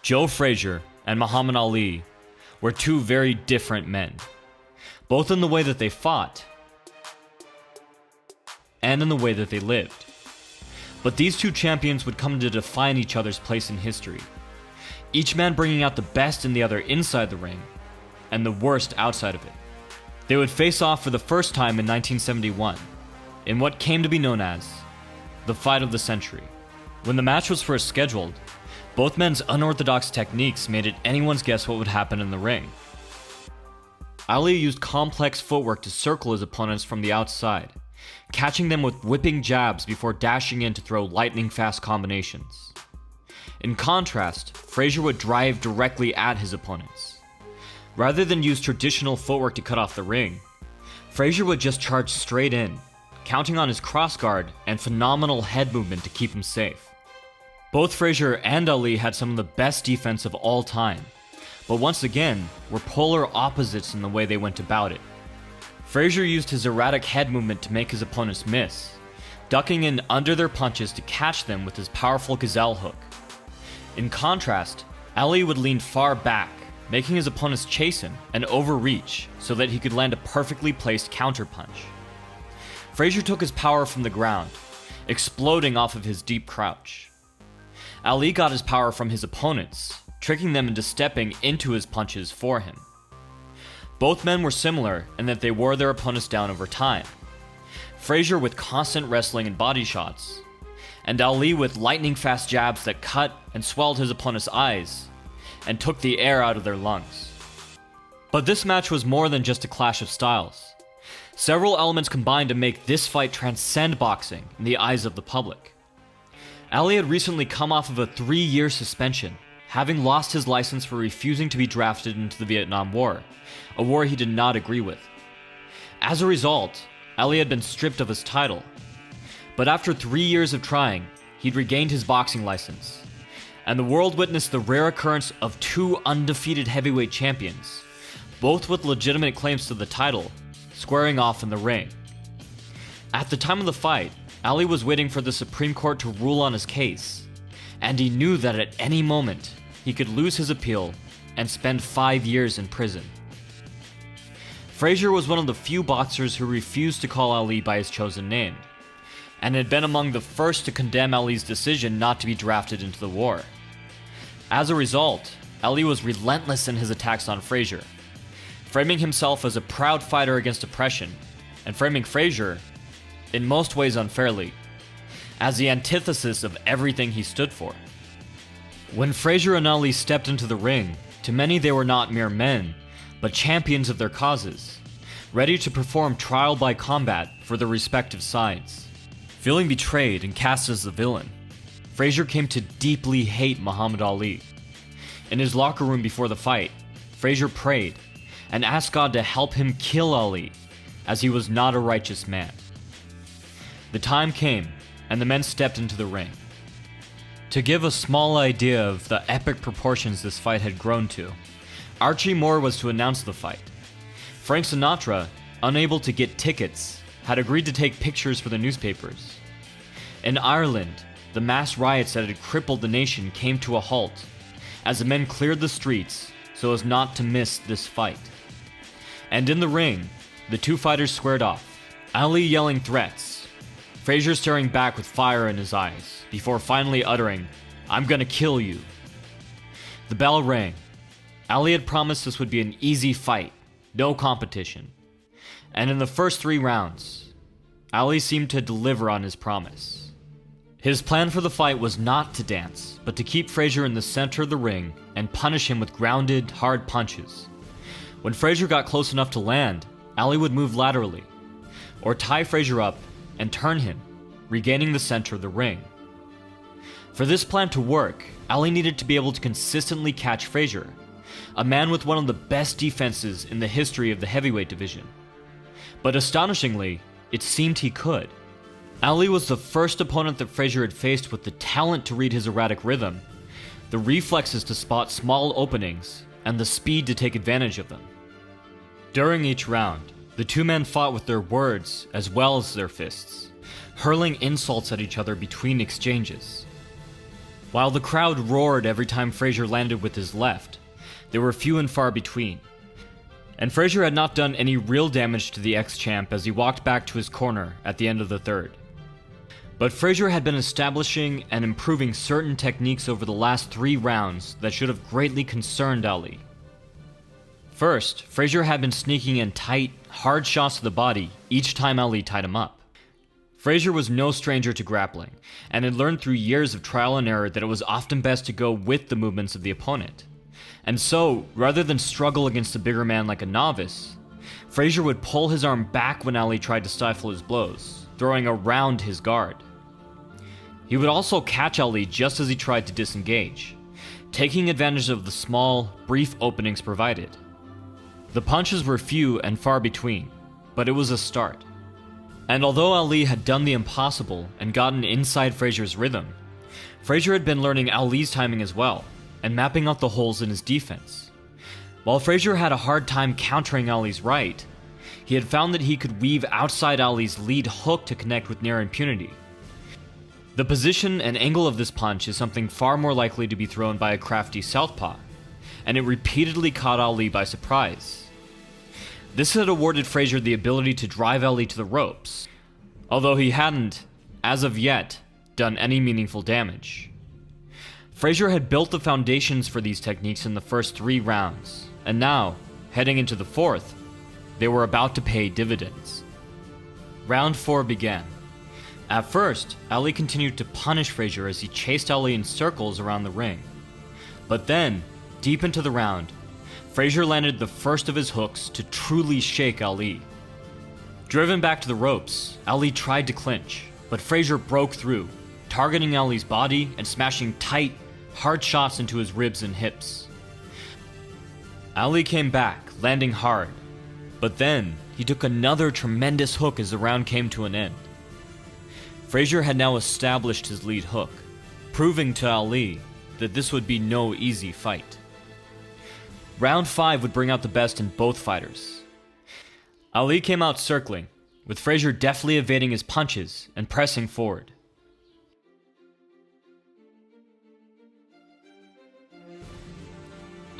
Joe Frazier and Muhammad Ali were two very different men, both in the way that they fought and in the way that they lived. But these two champions would come to define each other's place in history, each man bringing out the best in the other inside the ring and the worst outside of it. They would face off for the first time in 1971 in what came to be known as the fight of the century. When the match was first scheduled, both men's unorthodox techniques made it anyone's guess what would happen in the ring. Ali used complex footwork to circle his opponents from the outside, catching them with whipping jabs before dashing in to throw lightning-fast combinations. In contrast, Frazier would drive directly at his opponents. Rather than use traditional footwork to cut off the ring, Frazier would just charge straight in, counting on his crossguard and phenomenal head movement to keep him safe. Both Frazier and Ali had some of the best defense of all time, but once again were polar opposites in the way they went about it. Frazier used his erratic head movement to make his opponents miss, ducking in under their punches to catch them with his powerful gazelle hook. In contrast, Ali would lean far back, making his opponents chase him and overreach so that he could land a perfectly placed counterpunch. Frazier took his power from the ground, exploding off of his deep crouch. Ali got his power from his opponents, tricking them into stepping into his punches for him. Both men were similar in that they wore their opponents down over time. Frazier with constant wrestling and body shots, and Ali with lightning-fast jabs that cut and swelled his opponent's eyes and took the air out of their lungs. But this match was more than just a clash of styles. Several elements combined to make this fight transcend boxing in the eyes of the public. Ali had recently come off of a 3-year suspension, having lost his license for refusing to be drafted into the Vietnam War, a war he did not agree with. As a result, Ali had been stripped of his title. But after 3 years of trying, he'd regained his boxing license, and the world witnessed the rare occurrence of two undefeated heavyweight champions, both with legitimate claims to the title, squaring off in the ring. At the time of the fight, Ali was waiting for the Supreme Court to rule on his case, and he knew that at any moment he could lose his appeal and spend 5 years in prison. Frazier was one of the few boxers who refused to call Ali by his chosen name, and had been among the first to condemn Ali's decision not to be drafted into the war. As a result, Ali was relentless in his attacks on Frazier, framing himself as a proud fighter against oppression, and framing Frazier, in most ways unfairly, as the antithesis of everything he stood for. When Frazier and Ali stepped into the ring, to many they were not mere men, but champions of their causes, ready to perform trial by combat for their respective sides. Feeling betrayed and cast as the villain, Frazier came to deeply hate Muhammad Ali. In his locker room before the fight, Frazier prayed and asked God to help him kill Ali, as he was not a righteous man. The time came, and the men stepped into the ring. To give a small idea of the epic proportions this fight had grown to, Archie Moore was to announce the fight. Frank Sinatra, unable to get tickets, had agreed to take pictures for the newspapers. In Ireland, the mass riots that had crippled the nation came to a halt, as the men cleared the streets so as not to miss this fight. And in the ring, the two fighters squared off, Ali yelling threats, Frazier staring back with fire in his eyes, before finally uttering, "I'm gonna kill you." The bell rang. Ali had promised this would be an easy fight, no competition. And in the first 3 rounds, Ali seemed to deliver on his promise. His plan for the fight was not to dance, but to keep Frazier in the center of the ring and punish him with grounded, hard punches. When Frazier got close enough to land, Ali would move laterally, or tie Frazier up and turn him, regaining the center of the ring. For this plan to work, Ali needed to be able to consistently catch Frazier, a man with one of the best defenses in the history of the heavyweight division. But astonishingly, it seemed he could. Ali was the first opponent that Frazier had faced with the talent to read his erratic rhythm, the reflexes to spot small openings, and the speed to take advantage of them. During each round, the two men fought with their words as well as their fists, hurling insults at each other between exchanges. While the crowd roared every time Frazier landed with his left, they were few and far between. And Frazier had not done any real damage to the ex-champ as he walked back to his corner at the end of the third. But Frazier had been establishing and improving certain techniques over the last 3 rounds that should have greatly concerned Ali. First, Frazier had been sneaking in tight, hard shots to the body each time Ali tied him up. Frazier was no stranger to grappling, and had learned through years of trial and error that it was often best to go with the movements of the opponent. And so, rather than struggle against a bigger man like a novice, Frazier would pull his arm back when Ali tried to stifle his blows, throwing around his guard. He would also catch Ali just as he tried to disengage, taking advantage of the small, brief openings provided. The punches were few and far between, but it was a start. And although Ali had done the impossible and gotten inside Frazier's rhythm, Frazier had been learning Ali's timing as well, and mapping out the holes in his defense. While Frazier had a hard time countering Ali's right, he had found that he could weave outside Ali's lead hook to connect with near impunity. The position and angle of this punch is something far more likely to be thrown by a crafty southpaw, and it repeatedly caught Ali by surprise. This had awarded Frazier the ability to drive Ali to the ropes, although he hadn't, as of yet, done any meaningful damage. Frazier had built the foundations for these techniques in the first 3 rounds, and now, heading into the 4th, they were about to pay dividends. Round 4 began. At first, Ali continued to punish Frazier as he chased Ali in circles around the ring. But then, deep into the round, Frazier landed the first of his hooks to truly shake Ali. Driven back to the ropes, Ali tried to clinch, but Frazier broke through, targeting Ali's body and smashing tight, hard shots into his ribs and hips. Ali came back, landing hard, but then he took another tremendous hook as the round came to an end. Frazier had now established his lead hook, proving to Ali that this would be no easy fight. Round 5 would bring out the best in both fighters. Ali came out circling, with Frazier deftly evading his punches and pressing forward.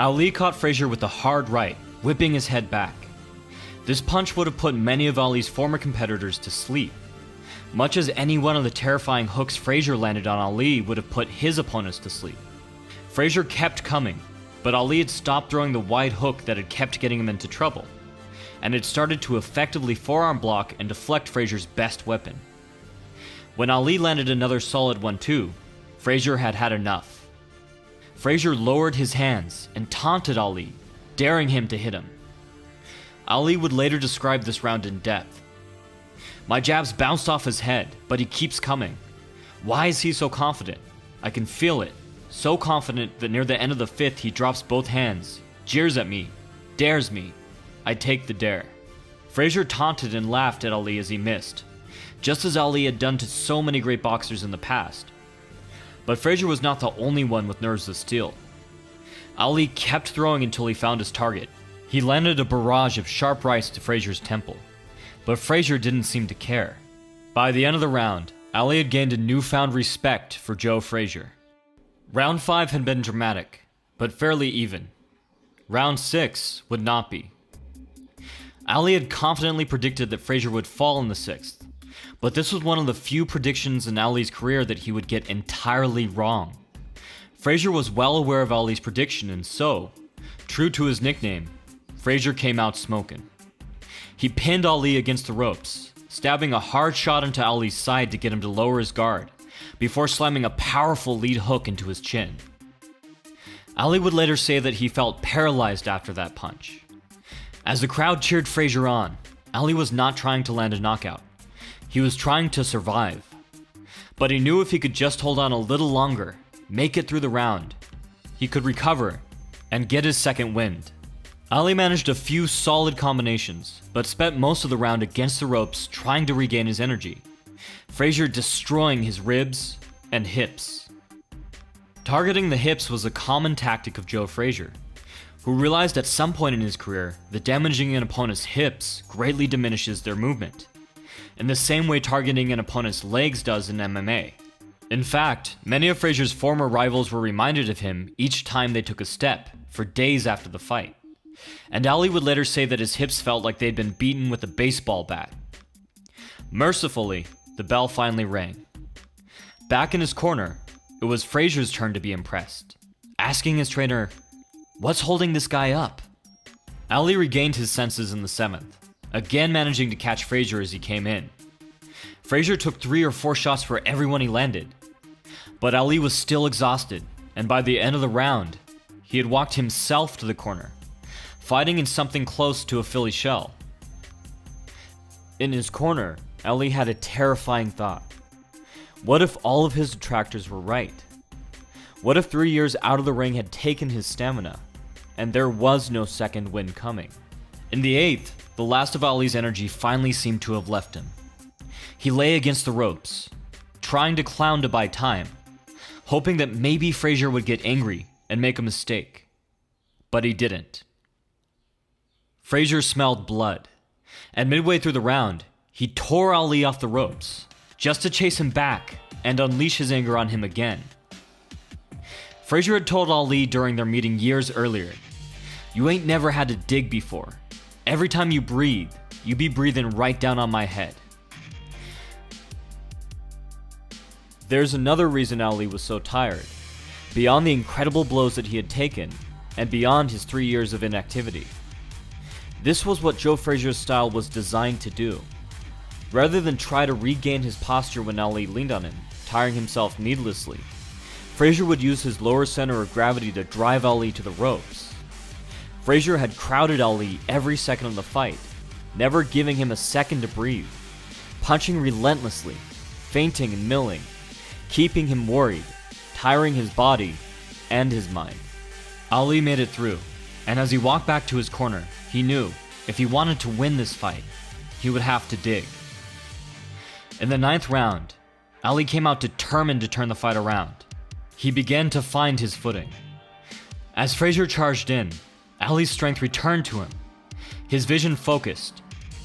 Ali caught Frazier with a hard right, whipping his head back. This punch would have put many of Ali's former competitors to sleep, much as any one of the terrifying hooks Frazier landed on Ali would have put his opponents to sleep. Frazier kept coming, but Ali had stopped throwing the wide hook that had kept getting him into trouble, and had started to effectively forearm block and deflect Frazier's best weapon. When Ali landed another solid 1-2, Frazier had had enough. Frazier lowered his hands and taunted Ali, daring him to hit him. Ali would later describe this round in depth. "My jabs bounced off his head, but he keeps coming. Why is he so confident? I can feel it. So confident that near the end of the 5th he drops both hands, jeers at me, dares me. I take the dare." Frazier taunted and laughed at Ali as he missed, just as Ali had done to so many great boxers in the past. But Frazier was not the only one with nerves of steel. Ali kept throwing until he found his target. He landed a barrage of sharp rights to Frazier's temple, but Frazier didn't seem to care. By the end of the round, Ali had gained a newfound respect for Joe Frazier. Round 5 had been dramatic, but fairly even. Round 6 would not be. Ali had confidently predicted that Frazier would fall in the 6th, but this was one of the few predictions in Ali's career that he would get entirely wrong. Frazier was well aware of Ali's prediction, and so, true to his nickname, Frazier came out smoking. He pinned Ali against the ropes, stabbing a hard shot into Ali's side to get him to lower his guard, before slamming a powerful lead hook into his chin. Ali would later say that he felt paralyzed after that punch. As the crowd cheered Frazier on, Ali was not trying to land a knockout. He was trying to survive. But he knew if he could just hold on a little longer, make it through the round, he could recover and get his second wind. Ali managed a few solid combinations, but spent most of the round against the ropes trying to regain his energy, Frazier destroying his ribs and hips. Targeting the hips was a common tactic of Joe Frazier, who realized at some point in his career that damaging an opponent's hips greatly diminishes their movement, in the same way targeting an opponent's legs does in MMA. In fact, many of Frazier's former rivals were reminded of him each time they took a step, for days after the fight. And Ali would later say that his hips felt like they'd been beaten with a baseball bat. Mercifully, the bell finally rang. Back in his corner, it was Frazier's turn to be impressed, asking his trainer, "What's holding this guy up?" Ali regained his senses in the 7th, again managing to catch Frazier as he came in. Frazier took 3 or 4 shots for everyone he landed, but Ali was still exhausted, and by the end of the round, he had walked himself to the corner, fighting in something close to a Philly shell. In his corner, Ali had a terrifying thought. What if all of his detractors were right? What if 3 years out of the ring had taken his stamina, and there was no second win coming? In the 8th, the last of Ali's energy finally seemed to have left him. He lay against the ropes, trying to clown to buy time, hoping that maybe Frazier would get angry and make a mistake. But he didn't. Frazier smelled blood, and midway through the round, he tore Ali off the ropes, just to chase him back and unleash his anger on him again. Frazier had told Ali during their meeting years earlier, "You ain't never had to dig before. Every time you breathe, you be breathing right down on my head." There's another reason Ali was so tired, beyond the incredible blows that he had taken, and beyond his 3 years of inactivity. This was what Joe Frazier's style was designed to do. Rather than try to regain his posture when Ali leaned on him, tiring himself needlessly, Frazier would use his lower center of gravity to drive Ali to the ropes. Frazier had crowded Ali every second of the fight, never giving him a second to breathe, punching relentlessly, feinting and milling, keeping him worried, tiring his body and his mind. Ali made it through, and as he walked back to his corner, he knew if he wanted to win this fight, he would have to dig. In the 9th round, Ali came out determined to turn the fight around. He began to find his footing. As Frazier charged in, Ali's strength returned to him. His vision focused,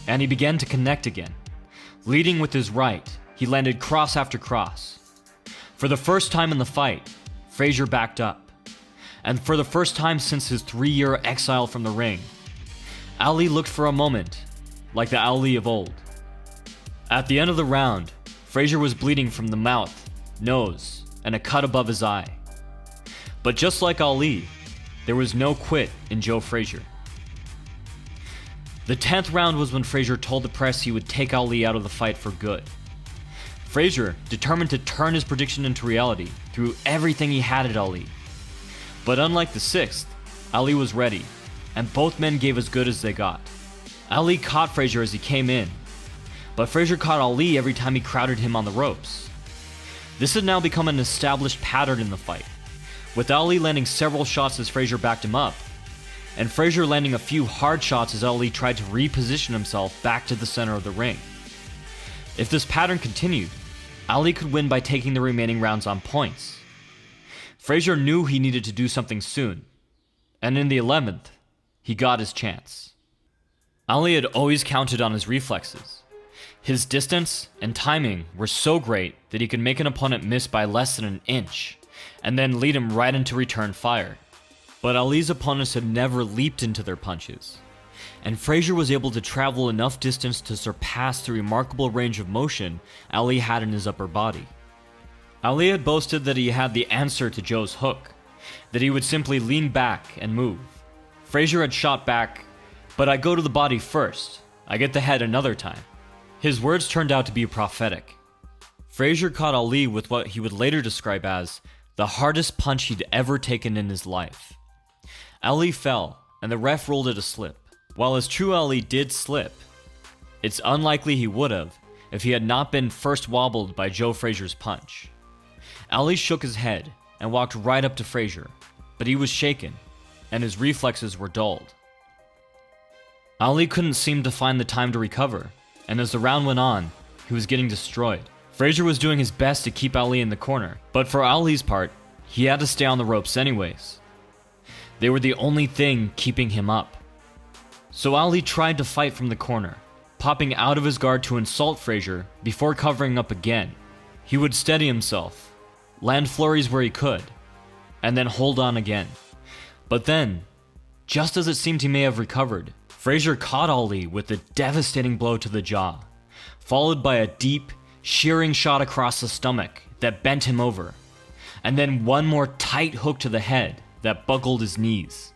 and he began to connect again. Leading with his right, he landed cross after cross. For the first time in the fight, Frazier backed up. And for the first time since his 3-year exile from the ring, Ali looked for a moment like the Ali of old. At the end of the round, Frazier was bleeding from the mouth, nose, and a cut above his eye. But just like Ali, there was no quit in Joe Frazier. The 10th round was when Frazier told the press he would take Ali out of the fight for good. Frazier, determined to turn his prediction into reality, threw everything he had at Ali. But unlike the 6th, Ali was ready, and both men gave as good as they got. Ali caught Frazier as he came in, but Frazier caught Ali every time he crowded him on the ropes. This had now become an established pattern in the fight, with Ali landing several shots as Frazier backed him up, and Frazier landing a few hard shots as Ali tried to reposition himself back to the center of the ring. If this pattern continued, Ali could win by taking the remaining rounds on points. Frazier knew he needed to do something soon, and in the 11th, he got his chance. Ali had always counted on his reflexes. His distance and timing were so great that he could make an opponent miss by less than an inch, and then lead him right into return fire. But Ali's opponents had never leaped into their punches, and Frazier was able to travel enough distance to surpass the remarkable range of motion Ali had in his upper body. Ali had boasted that he had the answer to Joe's hook, that he would simply lean back and move. Frazier had shot back, "But I go to the body first. I get the head another time." His words turned out to be prophetic. Frazier caught Ali with what he would later describe as the hardest punch he'd ever taken in his life. Ali fell, and the ref ruled it a slip. While his true Ali did slip, it's unlikely he would have if he had not been first wobbled by Joe Frazier's punch. Ali shook his head and walked right up to Frazier, but he was shaken, and his reflexes were dulled. Ali couldn't seem to find the time to recover, and as the round went on, he was getting destroyed. Frazier was doing his best to keep Ali in the corner, but for Ali's part, he had to stay on the ropes anyways. They were the only thing keeping him up. So Ali tried to fight from the corner, popping out of his guard to insult Frazier before covering up again. He would steady himself, land flurries where he could, and then hold on again. But then, just as it seemed he may have recovered, Frazier caught Ali with a devastating blow to the jaw, followed by a deep, shearing shot across the stomach that bent him over, and then one more tight hook to the head that buckled his knees.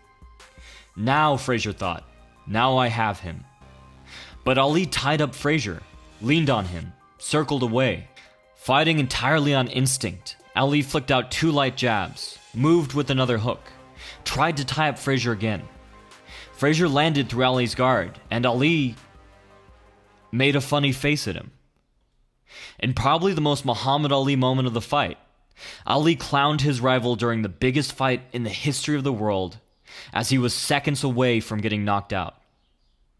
Now, Frazier thought, now I have him. But Ali tied up Frazier, leaned on him, circled away. Fighting entirely on instinct, Ali flicked out 2 light jabs, moved with another hook, tried to tie up Frazier again. Frazier landed through Ali's guard, and Ali made a funny face at him. In probably the most Muhammad Ali moment of the fight, Ali clowned his rival during the biggest fight in the history of the world, as he was seconds away from getting knocked out.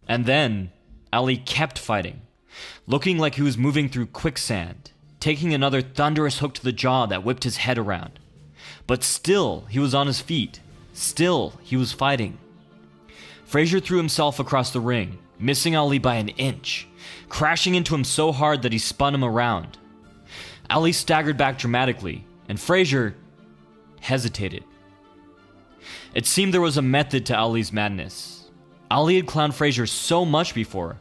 And then, Ali kept fighting, looking like he was moving through quicksand, taking another thunderous hook to the jaw that whipped his head around. But still, he was on his feet. Still, he was fighting. Frazier threw himself across the ring, missing Ali by an inch, crashing into him so hard that he spun him around. Ali staggered back dramatically, and Frazier hesitated. It seemed there was a method to Ali's madness. Ali had clowned Frazier so much before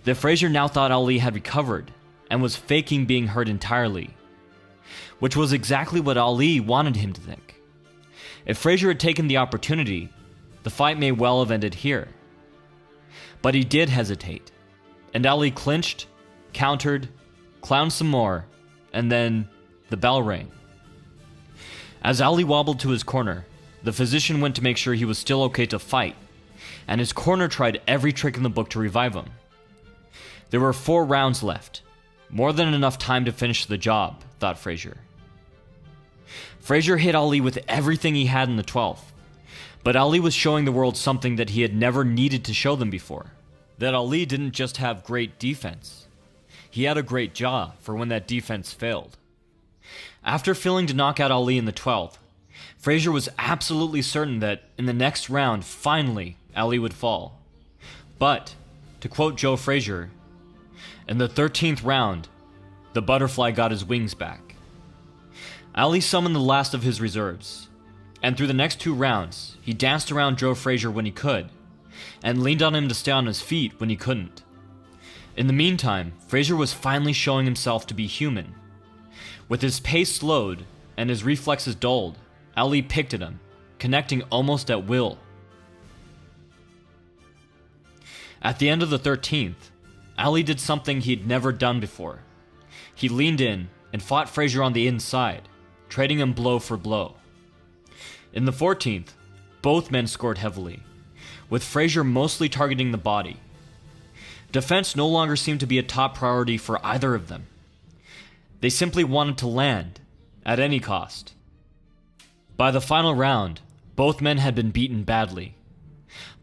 that Frazier now thought Ali had recovered and was faking being hurt entirely, which was exactly what Ali wanted him to think. If Frazier had taken the opportunity, the fight may well have ended here. But he did hesitate, and Ali clinched, countered, clowned some more, and then the bell rang. As Ali wobbled to his corner, the physician went to make sure he was still okay to fight, and his corner tried every trick in the book to revive him. There were 4 rounds left, more than enough time to finish the job, thought Frazier. Frazier hit Ali with everything he had in the 12th, but Ali was showing the world something that he had never needed to show them before. That Ali didn't just have great defense. He had a great jaw for when that defense failed. After failing to knock out Ali in the 12th, Frazier was absolutely certain that in the next round, finally, Ali would fall. But, to quote Joe Frazier, in the 13th round, the butterfly got his wings back. Ali summoned the last of his reserves, and through the next 2 rounds, he danced around Joe Frazier when he could, and leaned on him to stay on his feet when he couldn't. In the meantime, Frazier was finally showing himself to be human. With his pace slowed and his reflexes dulled, Ali picked at him, connecting almost at will. At the end of the 13th, Ali did something he'd never done before. He leaned in and fought Frazier on the inside, trading him blow for blow. In the 14th, both men scored heavily, with Frazier mostly targeting the body. Defense no longer seemed to be a top priority for either of them. They simply wanted to land, at any cost. By the final round, both men had been beaten badly.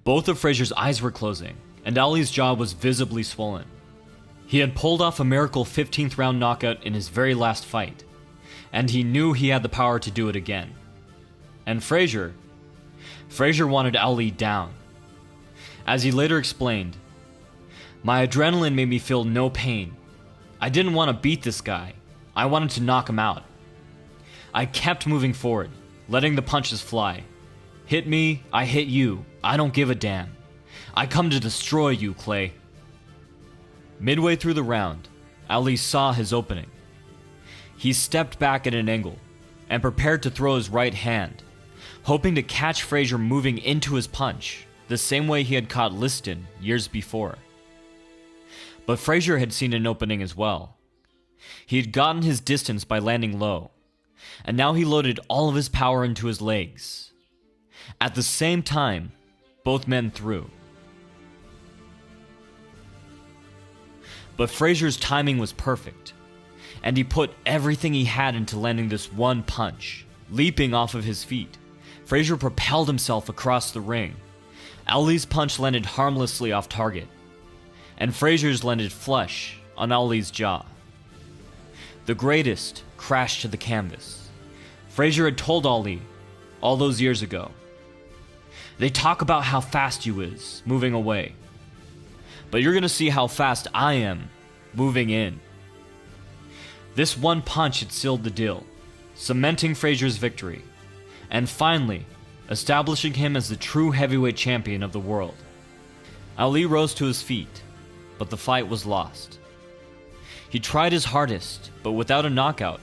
Both of Frazier's eyes were closing, and Ali's jaw was visibly swollen. He had pulled off a miracle 15th round knockout in his very last fight, and he knew he had the power to do it again. And Frazier wanted Ali down. As he later explained, "My adrenaline made me feel no pain. I didn't want to beat this guy. I wanted to knock him out. I kept moving forward, letting the punches fly. Hit me, I hit you. I don't give a damn. I come to destroy you, Clay." Midway through the round, Ali saw his opening. He stepped back at an angle and prepared to throw his right hand, hoping to catch Frazier moving into his punch, the same way he had caught Liston years before. But Frazier had seen an opening as well. He had gotten his distance by landing low, and now he loaded all of his power into his legs. At the same time, both men threw. But Frazier's timing was perfect, and he put everything he had into landing this one punch. Leaping off of his feet, Frazier propelled himself across the ring. Ali's punch landed harmlessly off target, and Frazier's landed flush on Ali's jaw. The greatest crashed to the canvas. Frazier had told Ali all those years ago, "They talk about how fast you is moving away, but you're gonna see how fast I am moving in." This one punch had sealed the deal, cementing Frazier's victory, and finally establishing him as the true heavyweight champion of the world. Ali rose to his feet, but the fight was lost. He tried his hardest, but without a knockout,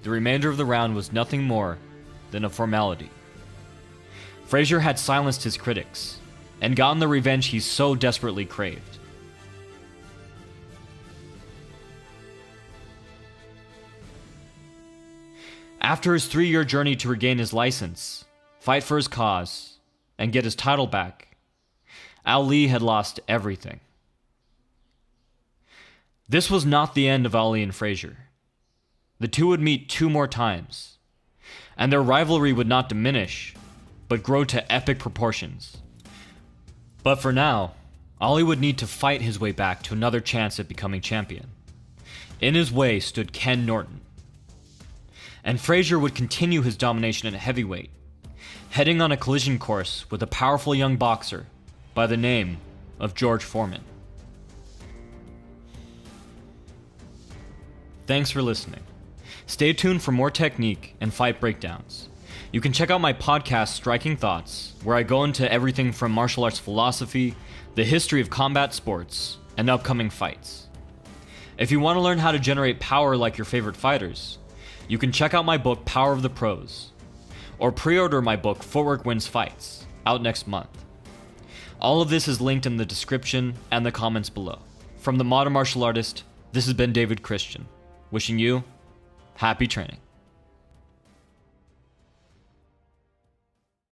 the remainder of the round was nothing more than a formality. Frazier had silenced his critics and gotten the revenge he so desperately craved. After his 3-year journey to regain his license, fight for his cause, and get his title back, Ali had lost everything. This was not the end of Ali and Frazier. The two would meet 2 more times, and their rivalry would not diminish, but grow to epic proportions. But for now, Ali would need to fight his way back to another chance at becoming champion. In his way stood Ken Norton. And Frazier would continue his domination at heavyweight, heading on a collision course with a powerful young boxer by the name of George Foreman. Thanks for listening. Stay tuned for more technique and fight breakdowns. You can check out my podcast, Striking Thoughts, where I go into everything from martial arts philosophy, the history of combat sports, and upcoming fights. If you want to learn how to generate power like your favorite fighters, you can check out my book, Power of the Pros, or pre-order my book, Footwork Wins Fights, out next month. All of this is linked in the description and the comments below. From The Modern Martial Artist, this has been David Christian, wishing you happy training.